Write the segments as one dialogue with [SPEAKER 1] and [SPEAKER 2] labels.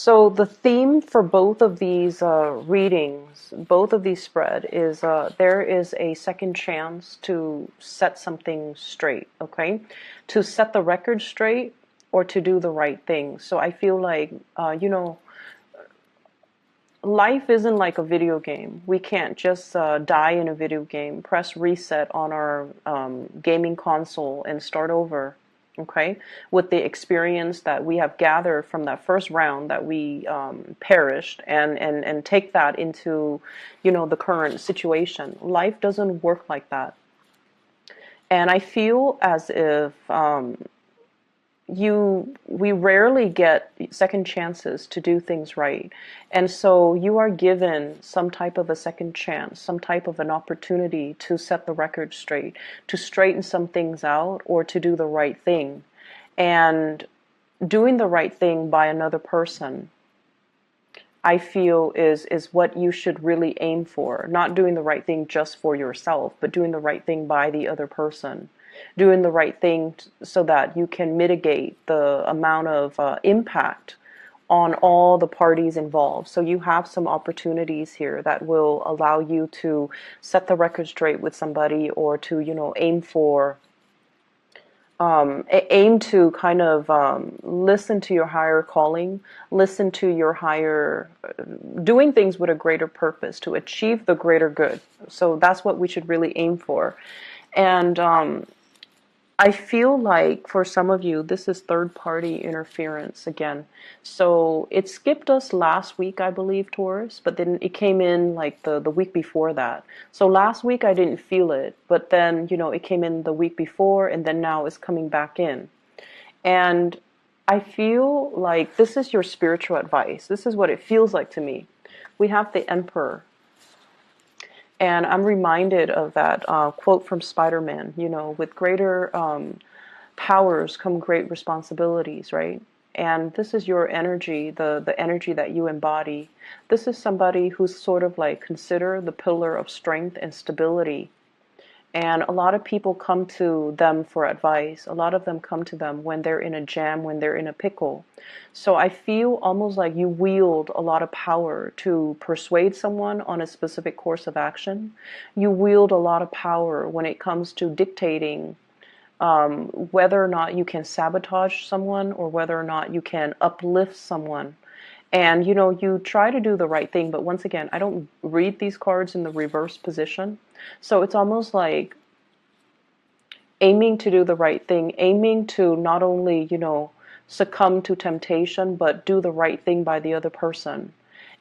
[SPEAKER 1] So the theme for both of these readings, both of these spread, is there is a second chance to set something straight, okay? To set the record straight or to do the right thing. So I feel like, life isn't like a video game. We can't just die in a video game, press reset on our gaming console and start over, okay? With the experience that we have gathered from that first round that we perished, and take that into, the current situation. Life doesn't work like that. And I feel as if we rarely get second chances to do things right. And so you are given some type of a second chance, some type of an opportunity to set the record straight, to straighten some things out, or to do the right thing. And doing the right thing by another person, I feel is what you should really aim for. Not doing the right thing just for yourself, but doing the right thing by the other person. Doing the right thing so that you can mitigate the amount of impact on all the parties involved. So you have some opportunities here that will allow you to set the record straight with somebody, or to, aim to kind of listen to your higher calling, listen to your higher, doing things with a greater purpose to achieve the greater good. So that's what we should really aim for. And I feel like for some of you, this is third-party interference again. So it skipped us last week, I believe, Taurus, but then it came in like the week before that. So last week I didn't feel it, but then, it came in the week before, and then now it's coming back in. And I feel like this is your spiritual advice. This is what it feels like to me. We have the Emperor. And I'm reminded of that quote from Spider-Man, with greater powers come great responsibilities, right? And this is your energy, the energy that you embody. This is somebody who's sort of like considered the pillar of strength and stability. And a lot of people come to them for advice. A lot of them come to them when they're in a jam, when they're in a pickle. So I feel almost like you wield a lot of power to persuade someone on a specific course of action. You wield a lot of power when it comes to dictating whether or not you can sabotage someone, or whether or not you can uplift someone. And, you try to do the right thing, but once again, I don't read these cards in the reverse position. So it's almost like aiming to do the right thing, aiming to not only, succumb to temptation, but do the right thing by the other person.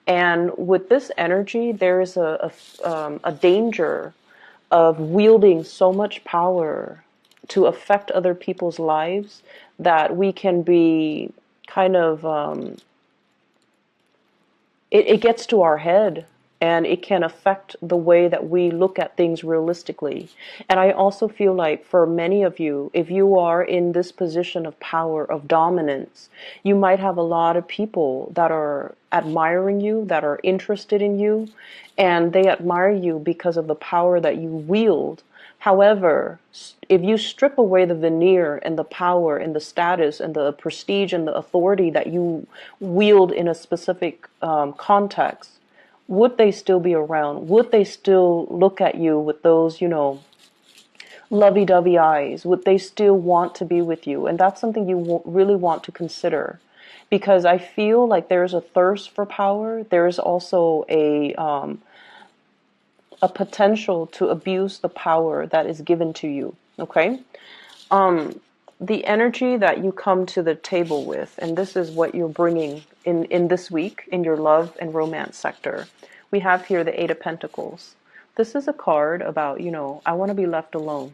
[SPEAKER 1] And with this energy, there is a danger of wielding so much power to affect other people's lives that we can be kind of it gets to our head, and it can affect the way that we look at things realistically. And I also feel like for many of you, if you are in this position of power, of dominance, you might have a lot of people that are admiring you, that are interested in you, and they admire you because of the power that you wield. However, if you strip away the veneer and the power and the status and the prestige and the authority that you wield in a specific context, would they still be around? Would they still look at you with those, lovey-dovey eyes? Would they still want to be with you? And that's something you really want to consider. Because I feel like there's a thirst for power. There's also a potential to abuse the power that is given to you, okay? The energy that you come to the table with, and this is what you're bringing in this week in your love and romance sector. We have here the Eight of Pentacles. This is a card about, I want to be left alone,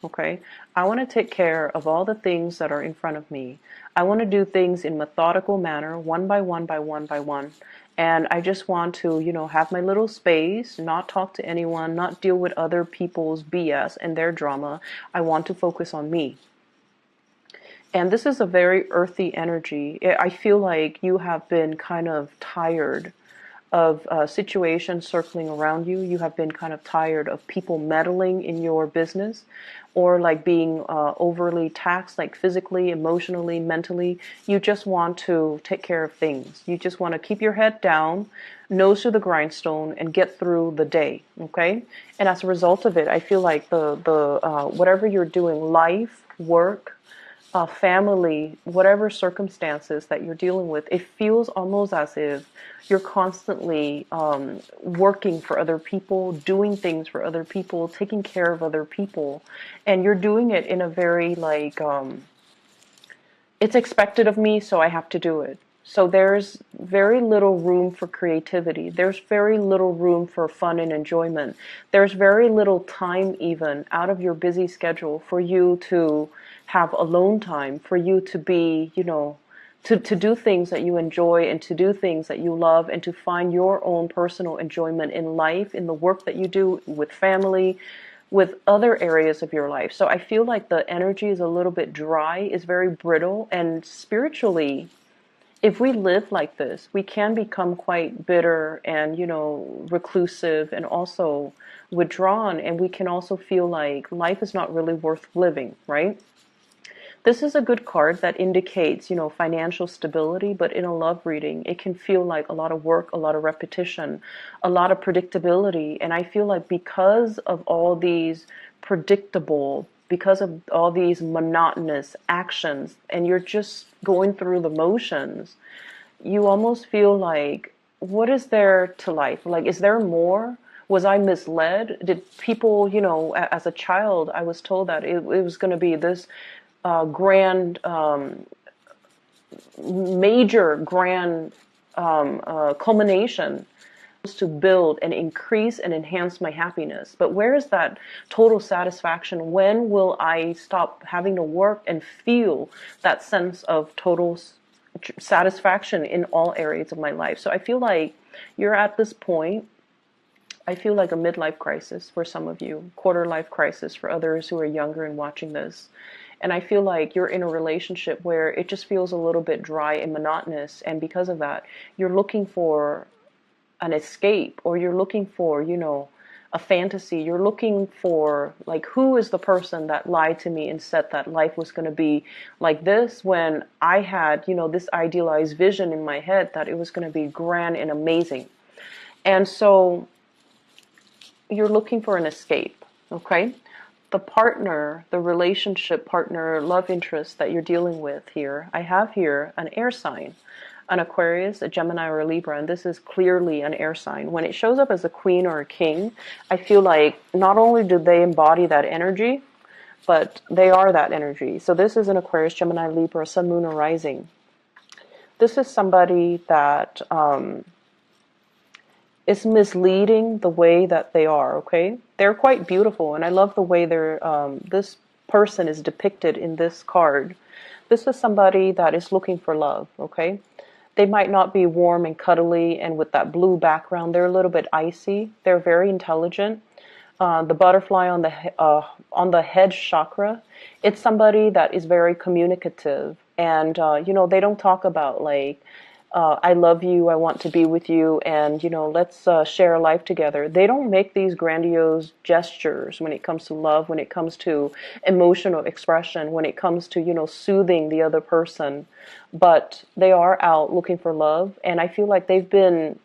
[SPEAKER 1] okay? I want to take care of all the things that are in front of me. I want to do things in methodical manner, one by one by one by one. And I just want to, have my little space, not talk to anyone, not deal with other people's BS and their drama. I want to focus on me. And this is a very earthy energy. I feel like you have been kind of tired of situations circling around you. You have been kind of tired of people meddling in your business, or like being overly taxed, like physically, emotionally, mentally. You just want to take care of things. You just want to keep your head down, nose to the grindstone, and get through the day. Okay, and as a result of it, I feel like the whatever you're doing, life, work, family, whatever circumstances that you're dealing with, it feels almost as if you're constantly working for other people, doing things for other people, taking care of other people, and you're doing it in a very like, it's expected of me, so I have to do it. So there's very little room for creativity. There's very little room for fun and enjoyment. There's very little time even out of your busy schedule for you to have alone time, for you to be, you know, to do things that you enjoy and to do things that you love and to find your own personal enjoyment in life, in the work that you do with family, with other areas of your life. So I feel like the energy is a little bit dry, is very brittle, and spiritually, if we live like this, we can become quite bitter and, you know, reclusive and also withdrawn, and we can also feel like life is not really worth living, right? This is a good card that indicates, you know, financial stability, but in a love reading, it can feel like a lot of work, a lot of repetition, a lot of predictability. And I feel like because of all these predictable, because of all these monotonous actions, and you're just going through the motions, you almost feel like, what is there to life? Like, is there more? Was I misled? Did people, you know, as a child, I was told that it was going to be this grand, major grand culmination to build and increase and enhance my happiness. But where is that total satisfaction? When will I stop having to work and feel that sense of total satisfaction in all areas of my life? So I feel like you're at this point. I feel like a midlife crisis for some of you, quarter life crisis for others who are younger and watching this. And I feel like you're in a relationship where it just feels a little bit dry and monotonous. And because of that, you're looking for an escape, or you're looking for, you know, a fantasy. You're looking for, like, who is the person that lied to me and said that life was going to be like this when I had, you know, this idealized vision in my head that it was going to be grand and amazing. And so you're looking for an escape, okay? The partner, the relationship partner, love interest that you're dealing with here, I have here an air sign, an Aquarius, a Gemini, or a Libra, and this is clearly an air sign. When it shows up as a queen or a king, I feel like not only do they embody that energy, but they are that energy. So this is an Aquarius, Gemini, Libra, Sun, Moon, or Rising. This is somebody that is misleading the way that they are, okay? They're quite beautiful, and I love the way they're, this person is depicted in this card. This is somebody that is looking for love, okay? They might not be warm and cuddly and with that blue background. They're a little bit icy. They're very intelligent. The butterfly on the head chakra, it's somebody that is very communicative. And, you know, they don't talk about like, I love you, I want to be with you, and, you know, let's share life together. They don't make these grandiose gestures when it comes to love, when it comes to emotional expression, when it comes to, you know, soothing the other person. But they are out looking for love, and I feel like they've been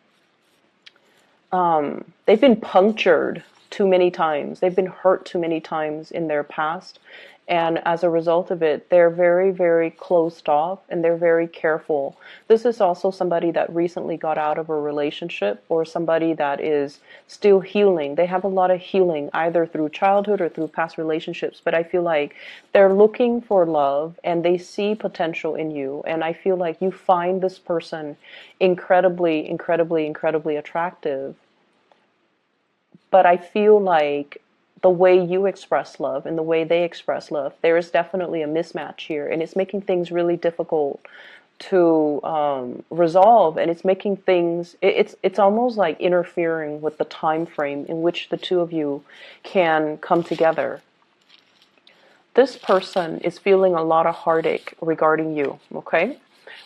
[SPEAKER 1] punctured too many times. They've been hurt too many times in their past. And as a result of it, they're very, very closed off, and they're very careful. This is also somebody that recently got out of a relationship, or somebody that is still healing. They have a lot of healing, either through childhood or through past relationships. But I feel like they're looking for love, and they see potential in you. And I feel like you find this person incredibly, incredibly, incredibly attractive. But I feel like the way you express love and the way they express love, there is definitely a mismatch here, and it's making things really difficult to resolve, and it's making things, it's almost like interfering with the time frame in which the two of you can come together. This person is feeling a lot of heartache regarding you, okay?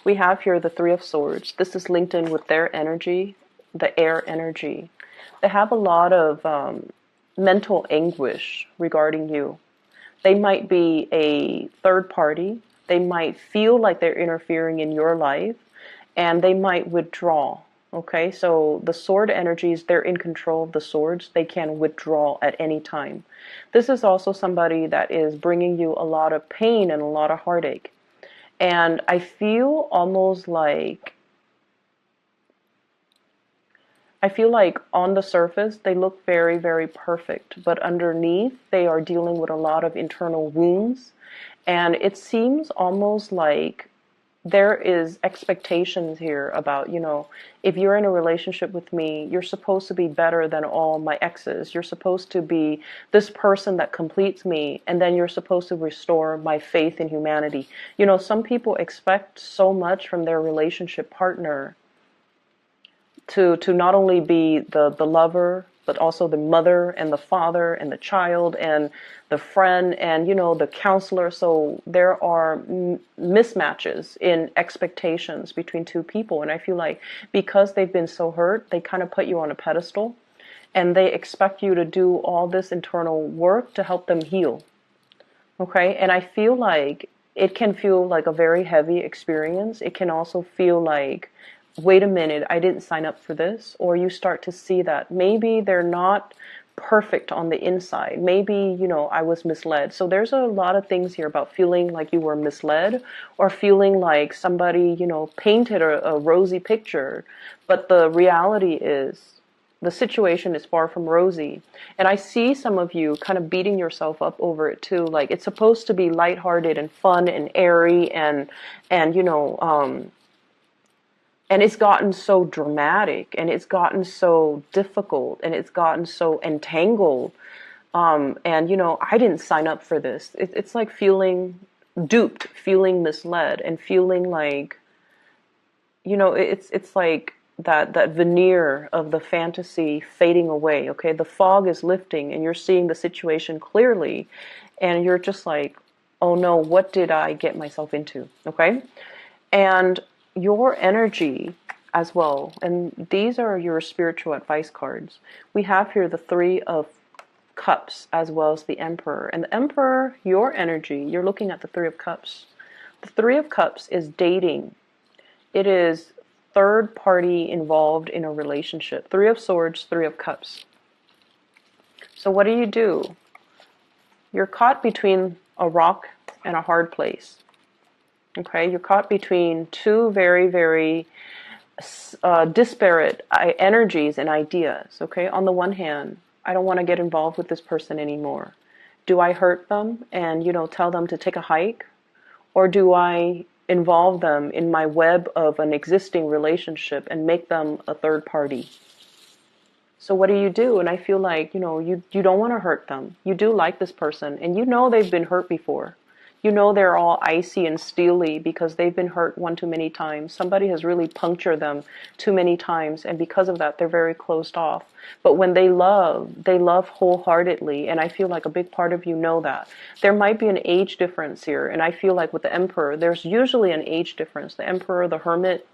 [SPEAKER 1] We have here the Three of Swords. This is linked in with their energy. the air energy. They have a lot of mental anguish regarding you. They might be a third party. They might feel like they're interfering in your life, and they might withdraw. Okay, so the sword energies, they're in control of the swords. They can withdraw at any time. This is also somebody that is bringing you a lot of pain and a lot of heartache. And I feel almost like, I feel like on the surface, they look very, very perfect. But underneath, they are dealing with a lot of internal wounds. And it seems almost like there is expectations here about, if you're in a relationship with me, you're supposed to be better than all my exes. You're supposed to be this person that completes me, and then you're supposed to restore my faith in humanity. Some people expect so much from their relationship partner to not only be the lover, but also the mother and the father and the child and the friend and, the counselor. So there are mismatches in expectations between two people. And I feel like because they've been so hurt, they kind of put you on a pedestal and they expect you to do all this internal work to help them heal. Okay. And I feel like it can feel like a very heavy experience. It can also feel like, wait a minute, I didn't sign up for this. Or you start to see that maybe they're not perfect on the inside. Maybe, I was misled. So there's a lot of things here about feeling like you were misled or feeling like somebody, painted a rosy picture. But the reality is the situation is far from rosy. And I see some of you kind of beating yourself up over it too. Like it's supposed to be lighthearted and fun and airy and and it's gotten so dramatic, and it's gotten so difficult, and it's gotten so entangled. And, I didn't sign up for this. It's like feeling duped, feeling misled, and feeling like, it's like that veneer of the fantasy fading away, okay? The fog is lifting, and you're seeing the situation clearly, and you're just like, oh no, what did I get myself into, okay? And your energy as well, and these are your spiritual advice cards. We have here the Three of Cups as well as the Emperor. And the Emperor, your energy, you're looking at the Three of Cups. The Three of Cups is dating. It is third party involved in a relationship. Three of Swords, Three of Cups. So what do? You're caught between a rock and a hard place. Okay, you're caught between two very, very disparate energies and ideas. Okay, on the one hand, I don't want to get involved with this person anymore. Do I hurt them and, tell them to take a hike? Or do I involve them in my web of an existing relationship and make them a third party? So what do? And I feel like, you don't want to hurt them. You do like this person, and they've been hurt before. They're all icy and steely because they've been hurt one too many times. Somebody has really punctured them too many times, and because of that, they're very closed off. But when they love wholeheartedly, and I feel like a big part of you know that. There might be an age difference here, and I feel like with the Emperor, there's usually an age difference. The Emperor, the Hermit,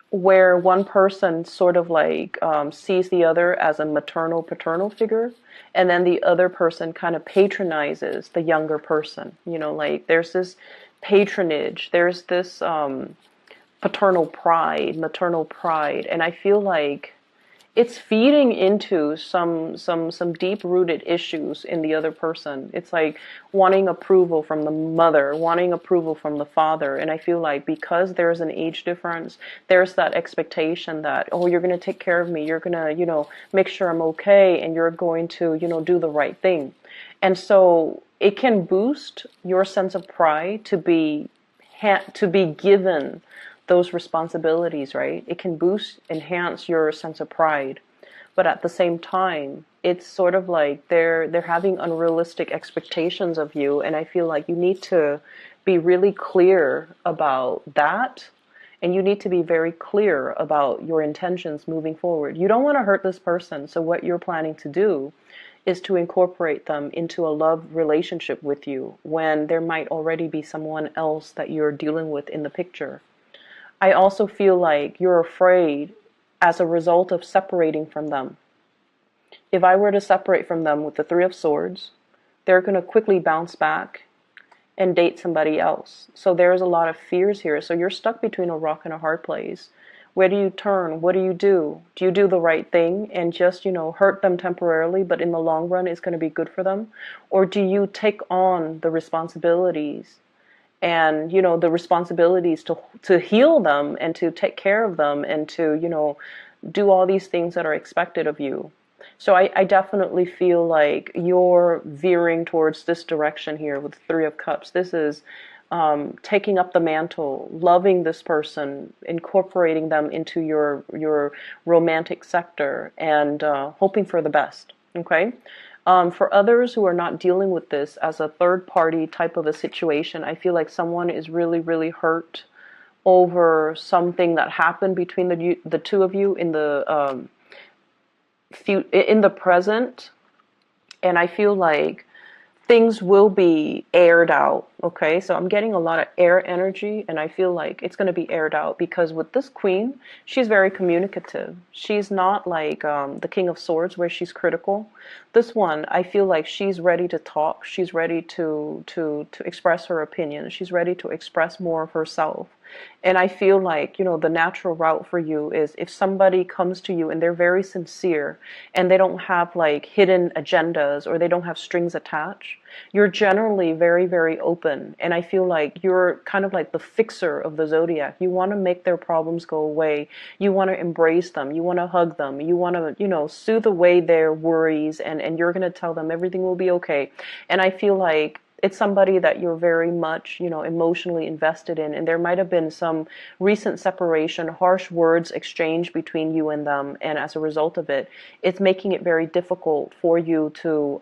[SPEAKER 1] where one person sort of like sees the other as a maternal, paternal figure, and then the other person kind of patronizes the younger person. Like there's this patronage, there's this paternal pride, maternal pride, and I feel like it's feeding into some deep-rooted issues in the other person. It's like wanting approval from the mother, wanting approval from the father. And I feel like because there's an age difference, there's that expectation that, oh, you're going to take care of me. You're going to, make sure I'm okay. And you're going to, do the right thing. And so it can boost your sense of pride to be given those responsibilities, right? It can enhance your sense of pride. But at the same time, it's sort of like they're having unrealistic expectations of you, and I feel like you need to be really clear about that, and you need to be very clear about your intentions moving forward. You don't want to hurt this person, so what you're planning to do is to incorporate them into a love relationship with you when there might already be someone else that you're dealing with in the picture. I also feel like you're afraid as a result of separating from them. If I were to separate from them with the Three of Swords, they're going to quickly bounce back and date somebody else. So there's a lot of fears here. So you're stuck between a rock and a hard place. Where do you turn? What do you do? Do you do the right thing and just, hurt them temporarily, but in the long run it's going to be good for them? Or do you take on the responsibilities and, the responsibilities to heal them and to take care of them and to, do all these things that are expected of you? So I definitely feel like you're veering towards this direction here with Three of Cups. This is taking up the mantle, loving this person, incorporating them into your romantic sector, and hoping for the best. Okay. For others who are not dealing with this as a third party type of a situation, I feel like someone is really, really hurt over something that happened between the two of you in the present, and I feel like things will be aired out. Okay, so I'm getting a lot of air energy, and I feel like it's going to be aired out because with this queen, she's very communicative. She's not like the King of Swords where she's critical. This one, I feel like she's ready to talk. She's ready to express her opinion. She's ready to express more of herself. And I feel like, the natural route for you is if somebody comes to you and they're very sincere and they don't have like hidden agendas or they don't have strings attached, you're generally very, very open. And I feel like you're kind of like the fixer of the zodiac. You want to make their problems go away. You want to embrace them. You want to hug them. You want to, soothe away their worries, and you're going to tell them everything will be okay. And I feel like it's somebody that you're very much, emotionally invested in. And there might have been some recent separation, harsh words exchanged between you and them. And as a result of it, it's making it very difficult for you to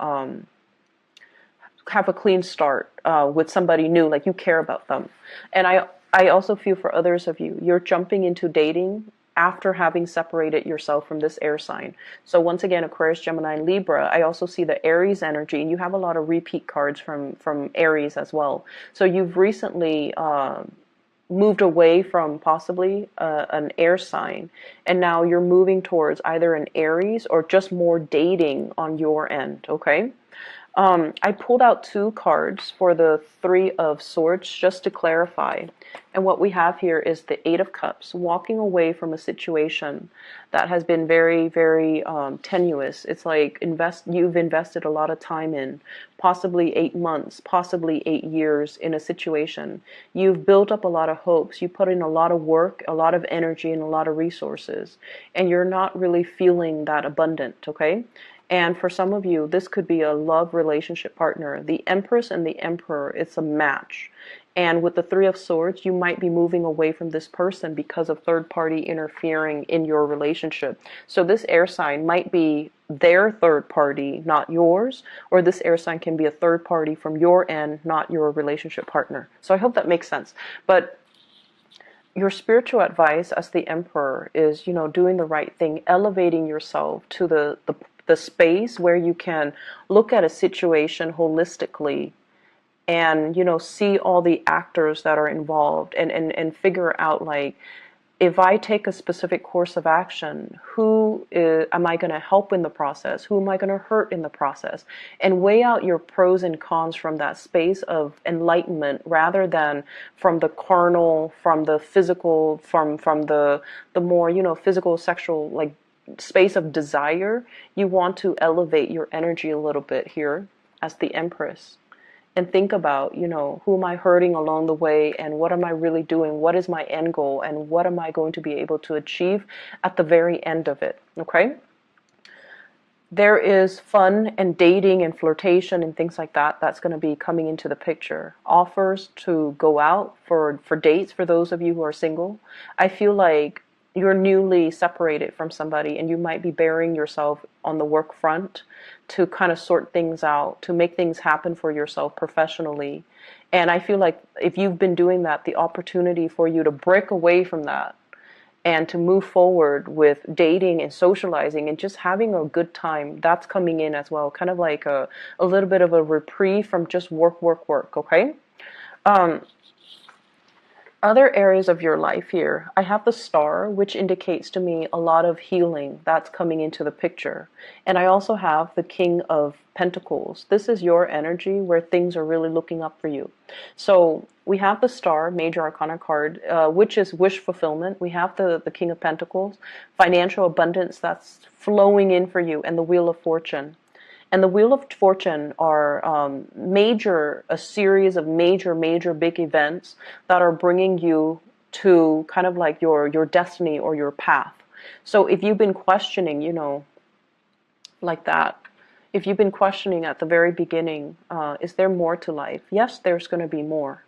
[SPEAKER 1] have a clean start with somebody new, like you care about them. And I also feel for others of you, you're jumping into dating after having separated yourself from this air sign. So once again, Aquarius, Gemini, and Libra, I also see the Aries energy, and you have a lot of repeat cards from Aries as well. So you've recently moved away from possibly an air sign, and now you're moving towards either an Aries or just more dating on your end, okay? I pulled out two cards for the Three of Swords just to clarify. And what we have here is the Eight of Cups, walking away from a situation that has been very, very tenuous. It's like you've invested a lot of time in, possibly 8 months, possibly 8 years in a situation. You've built up a lot of hopes. You put in a lot of work, a lot of energy, and a lot of resources. And you're not really feeling that abundant, okay? And for some of you, this could be a love relationship partner. The Empress and the Emperor, it's a match. And with the Three of Swords, you might be moving away from this person because of third party interfering in your relationship. So this air sign might be their third party, not yours, or this air sign can be a third party from your end, not your relationship partner. So I hope that makes sense. But your spiritual advice as the Emperor is, doing the right thing, elevating yourself to the space where you can look at a situation holistically and, see all the actors that are involved and figure out, like, if I take a specific course of action, am I going to help in the process? Who am I going to hurt in the process? And weigh out your pros and cons from that space of enlightenment rather than from the carnal, from the physical, from the more, physical, sexual, like, space of desire. You want to elevate your energy a little bit here as the Empress and think about, who am I hurting along the way and what am I really doing? What is my end goal and what am I going to be able to achieve at the very end of it? Okay? There is fun and dating and flirtation and things like that that's going to be coming into the picture. Offers to go out for dates for those of you who are single. I feel like you're newly separated from somebody and you might be burying yourself on the work front to kind of sort things out, to make things happen for yourself professionally. And I feel like if you've been doing that, the opportunity for you to break away from that and to move forward with dating and socializing and just having a good time, that's coming in as well. Kind of like a little bit of a reprieve from just work, okay? Other areas of your life here, I have the star, which indicates to me a lot of healing that's coming into the picture. And I also have the King of Pentacles. This is your energy where things are really looking up for you. So we have the star, major arcana card, which is wish fulfillment. We have the King of Pentacles, financial abundance that's flowing in for you, and the Wheel of Fortune. And the Wheel of Fortune are a series of major big events that are bringing you to kind of like your destiny or your path. So if you've been questioning, like that, if you've been questioning at the very beginning, is there more to life? Yes, there's going to be more.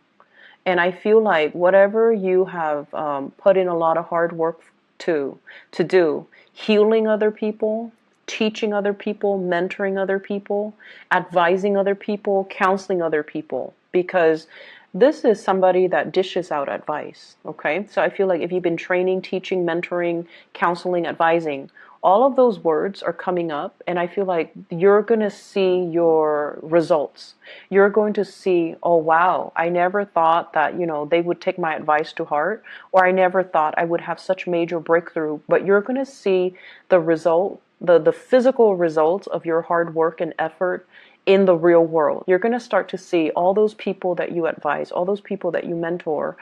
[SPEAKER 1] And I feel like whatever you have put in a lot of hard work to do, healing other people, teaching other people, mentoring other people, advising other people, counseling other people, because this is somebody that dishes out advice, okay? So I feel like if you've been training, teaching, mentoring, counseling, advising, all of those words are coming up, and I feel like you're going to see your results. You're going to see, oh wow, I never thought that, they would take my advice to heart, or I never thought I would have such major breakthrough. But you're going to see the result, the physical results of your hard work and effort in the real world. You're going to start to see all those people that you advise, all those people that you mentor,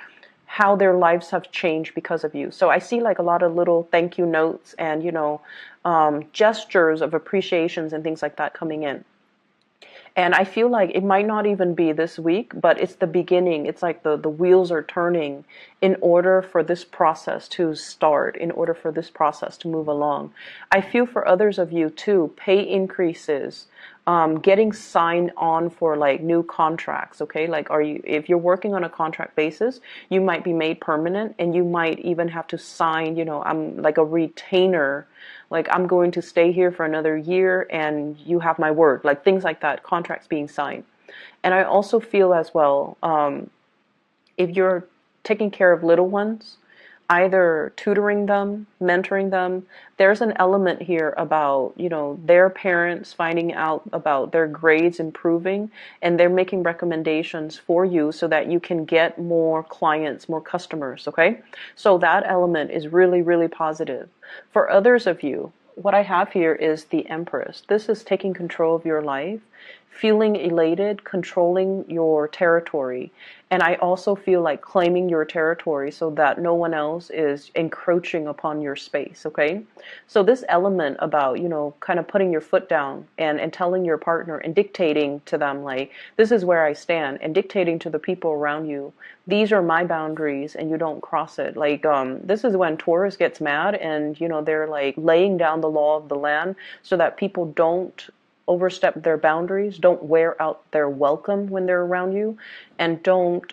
[SPEAKER 1] how their lives have changed because of you. So I see like a lot of little thank you notes and, gestures of appreciations and things like that coming in. And I feel like it might not even be this week, but it's the beginning. It's like the wheels are turning in order for this process to start, in order for this process to move along. I feel for others of you too, pay increases, getting signed on for like new contracts, okay? Like if you're working on a contract basis, you might be made permanent, and you might even have to sign, I'm like a retainer, like I'm going to stay here for another year and you have my word, like things like that, contracts being signed. And I also feel as well, if you're taking care of little ones, either tutoring them, mentoring them, there's an element here about, their parents finding out about their grades improving, and they're making recommendations for you so that you can get more clients, more customers, okay? So that element is really, really positive. For others of you, what I have here is the Empress. This is taking control of your life, feeling elated, controlling your territory. And I also feel like claiming your territory so that no one else is encroaching upon your space, okay? So this element about, kind of putting your foot down and telling your partner and dictating to them, like, this is where I stand, and dictating to the people around you, these are my boundaries and you don't cross it. Like, this is when Taurus gets mad and, they're like laying down the law of the land so that people don't overstep their boundaries, don't wear out their welcome when they're around you, and don't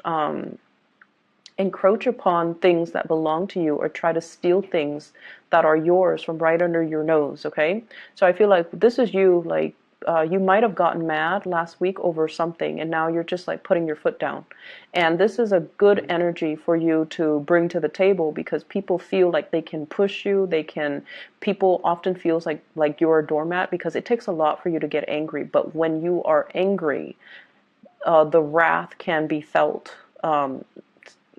[SPEAKER 1] encroach upon things that belong to you or try to steal things that are yours from right under your nose, okay? So I feel like this is you, like, you might have gotten mad last week over something, and now you're just like putting your foot down. And this is a good energy for you to bring to the table, because people feel like they can push you. People often feels like you're a doormat, because it takes a lot for you to get angry. But when you are angry, the wrath can be felt.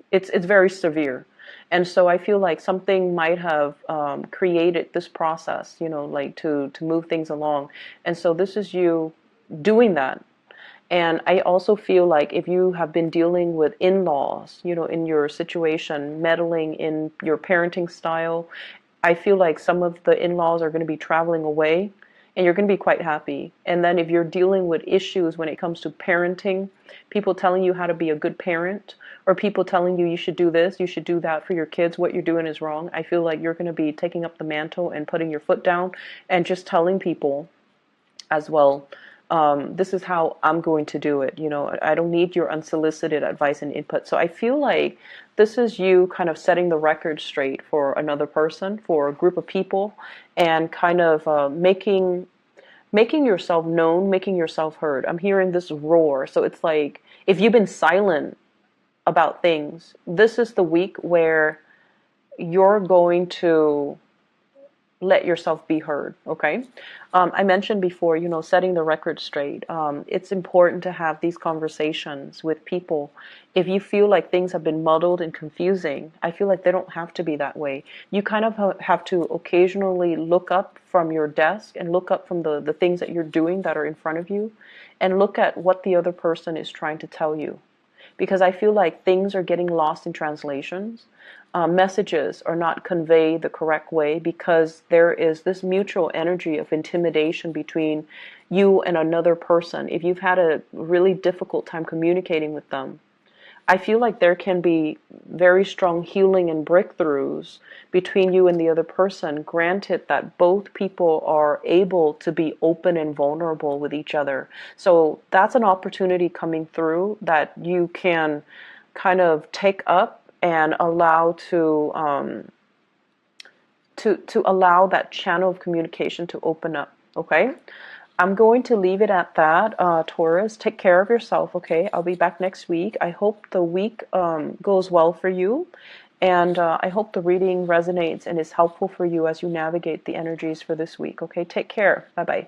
[SPEAKER 1] It's very severe. And so I feel like something might have created this process, like to move things along. And so this is you doing that. And I also feel like if you have been dealing with in-laws, in your situation, meddling in your parenting style, I feel like some of the in-laws are going to be traveling away, and you're going to be quite happy. And then if you're dealing with issues when it comes to parenting, people telling you how to be a good parent, or people telling you should do this, you should do that for your kids, what you're doing is wrong, I feel like you're going to be taking up the mantle and putting your foot down and just telling people as well, this is how I'm going to do it. I don't need your unsolicited advice and input. So I feel like this is you kind of setting the record straight for another person, for a group of people, and kind of making yourself known, making yourself heard. I'm hearing this roar. So it's like, if you've been silent about things, this is the week where you're going to let yourself be heard, okay? I mentioned before, you know, setting the record straight. It's important to have these conversations with people. If you feel like things have been muddled and confusing, I feel like they don't have to be that way. You kind of have to occasionally look up from your desk and look up from the things that you're doing that are in front of you and look at what the other person is trying to tell you. Because I feel like things are getting lost in translations. Messages are not conveyed the correct way because there is this mutual energy of intimidation between you and another person. If you've had a really difficult time communicating with them, I feel like there can be very strong healing and breakthroughs between you and the other person, granted that both people are able to be open and vulnerable with each other. So that's an opportunity coming through that you can kind of take up and allow to allow that channel of communication to open up. Okay, I'm going to leave it at that. Taurus, take care of yourself. Okay, I'll be back next week. I hope the week goes well for you, and I hope the reading resonates and is helpful for you as you navigate the energies for this week. Okay, take care. Bye bye.